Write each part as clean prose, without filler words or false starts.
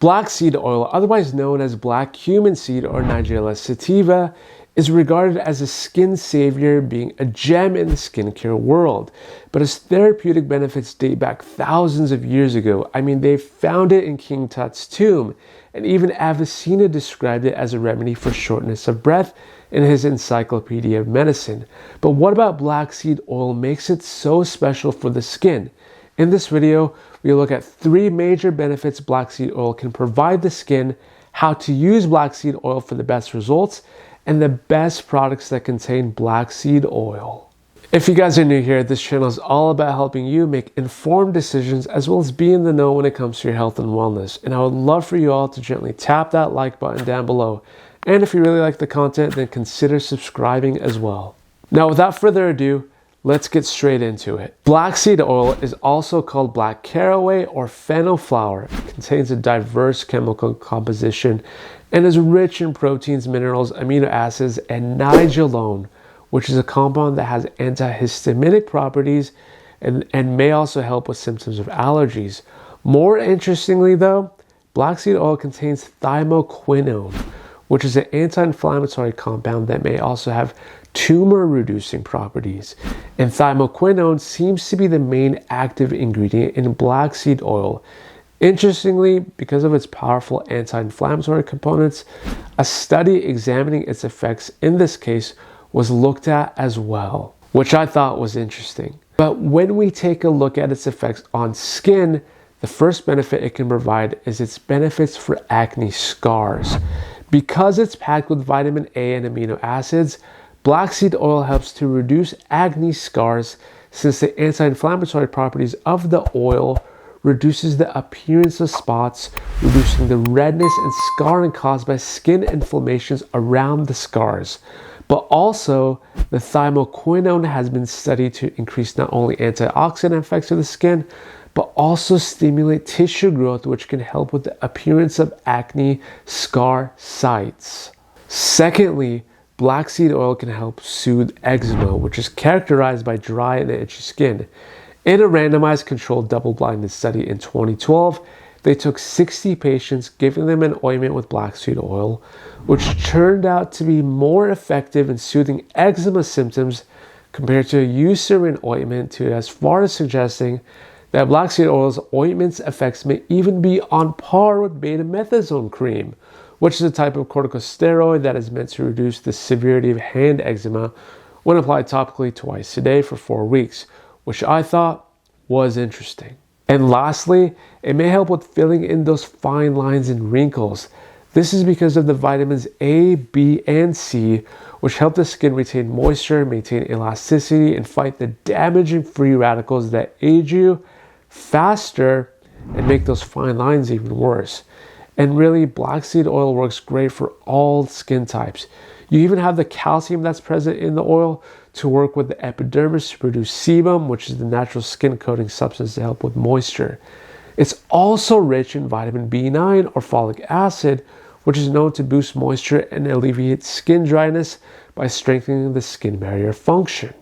Blackseed oil, otherwise known as black cumin seed or nigella sativa, is regarded as a skin savior, being a gem in the skincare world. But its therapeutic benefits date back thousands of years ago. I mean, they found it in King Tut's tomb, and even Avicenna described it as a remedy for shortness of breath in his Encyclopedia of Medicine. But what about blackseed oil makes it so special for the skin? In this video, we'll look at 3 major benefits blackseed oil can provide the skin, how to use blackseed oil for the best results, and the best products that contain blackseed oil. If you guys are new here, this channel is all about helping you make informed decisions as well as be in the know when it comes to your health and wellness. And I would love for you all to gently tap that like button down below. And if you really like the content, then consider subscribing as well. Now, without further ado, let's get straight into it. Blackseed oil is also called black caraway or fennel flower. It contains a diverse chemical composition and is rich in proteins, minerals, amino acids, and nigellone, which is a compound that has antihistaminic properties and may also help with symptoms of allergies. More interestingly though, blackseed oil contains thymoquinone, which is an anti-inflammatory compound that may also have tumor-reducing properties. And thymoquinone seems to be the main active ingredient in blackseed oil. Interestingly, because of its powerful anti-inflammatory components, a study examining its effects in this case was looked at as well, which I thought was interesting. But when we take a look at its effects on skin, the first benefit it can provide is its benefits for acne scars. Because it's packed with vitamin A and amino acids, blackseed oil helps to reduce acne scars since the anti-inflammatory properties of the oil reduces the appearance of spots, reducing the redness and scarring caused by skin inflammations around the scars. But also, the thymoquinone has been studied to increase not only antioxidant effects of the skin, but also stimulate tissue growth, which can help with the appearance of acne scar sites. Secondly, blackseed oil can help soothe eczema, which is characterized by dry and itchy skin. In a randomized controlled double-blinded study in 2012, they took 60 patients, giving them an ointment with blackseed oil, which turned out to be more effective in soothing eczema symptoms compared to a Eucerin ointment, to as far as suggesting that blackseed oil's ointment's effects may even be on par with betamethasone cream, which is a type of corticosteroid that is meant to reduce the severity of hand eczema when applied topically twice a day for 4 weeks, which I thought was interesting. And lastly, it may help with filling in those fine lines and wrinkles. This is because of the vitamins A, B, and C, which help the skin retain moisture, maintain elasticity, and fight the damaging free radicals that age you faster and make those fine lines even worse. And really, blackseed oil works great for all skin types. You even have the calcium that's present in the oil to work with the epidermis to produce sebum, which is the natural skin coating substance to help with moisture. It's also rich in vitamin B9 or folic acid, which is known to boost moisture and alleviate skin dryness by strengthening the skin barrier function.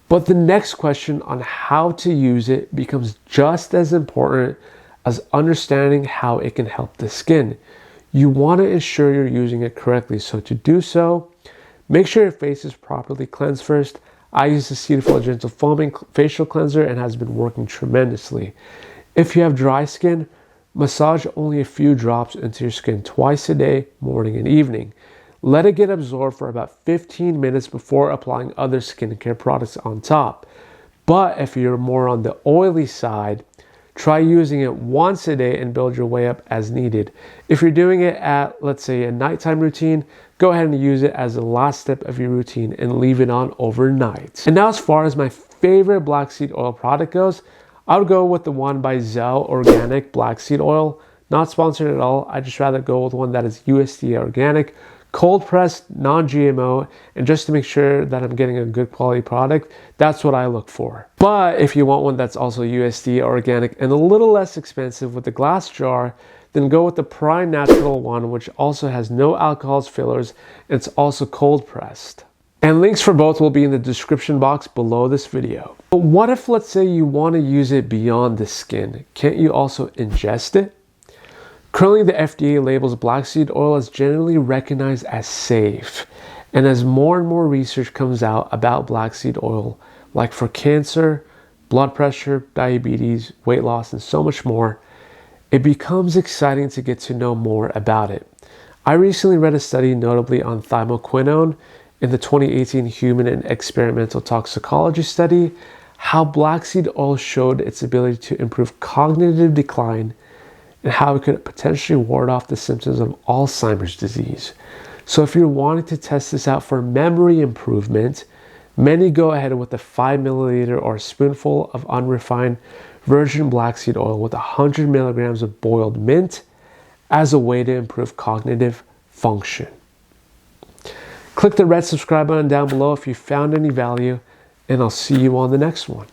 But the next question on how to use it becomes just as important as understanding how it can help the skin. You want to ensure you're using it correctly, so to do so, make sure your face is properly cleansed first. I use the Cetaphil Gentle Foaming Facial Cleanser and has been working tremendously. If you have dry skin, massage only a few drops into your skin twice a day, morning and evening. Let it get absorbed for about 15 minutes before applying other skincare products on top. But if you're more on the oily side, try using it once a day and build your way up as needed. If you're doing it at, let's say, a nighttime routine, go ahead and use it as the last step of your routine and leave it on overnight. And now, as far as my favorite blackseed oil product goes, I would go with the one by Zhou Organic Blackseed Oil. Not sponsored at all. I just rather go with one that is USDA organic, cold pressed, non-GMO, and just to make sure that I'm getting a good quality product, that's what I look for. But if you want one that's also USDA organic and a little less expensive with the glass jar, then go with the Prime Natural one, which also has no alcohols, fillers, and it's also cold pressed. And links for both will be in the description box below this video. But what if, let's say, you want to use it beyond the skin? Can't you also ingest it? Currently, the FDA labels blackseed oil as generally recognized as safe. And as more and more research comes out about blackseed oil, like for cancer, blood pressure, diabetes, weight loss, and so much more, it becomes exciting to get to know more about it. I recently read a study notably on thymoquinone in the 2018 Human and Experimental Toxicology study, how blackseed oil showed its ability to improve cognitive decline and how it could potentially ward off the symptoms of Alzheimer's disease. So if you're wanting to test this out for memory improvement, many go ahead with a 5 milliliter or spoonful of unrefined virgin blackseed oil with 100 milligrams of boiled mint as a way to improve cognitive function. Click the red subscribe button down below if you found any value, and I'll see you on the next one.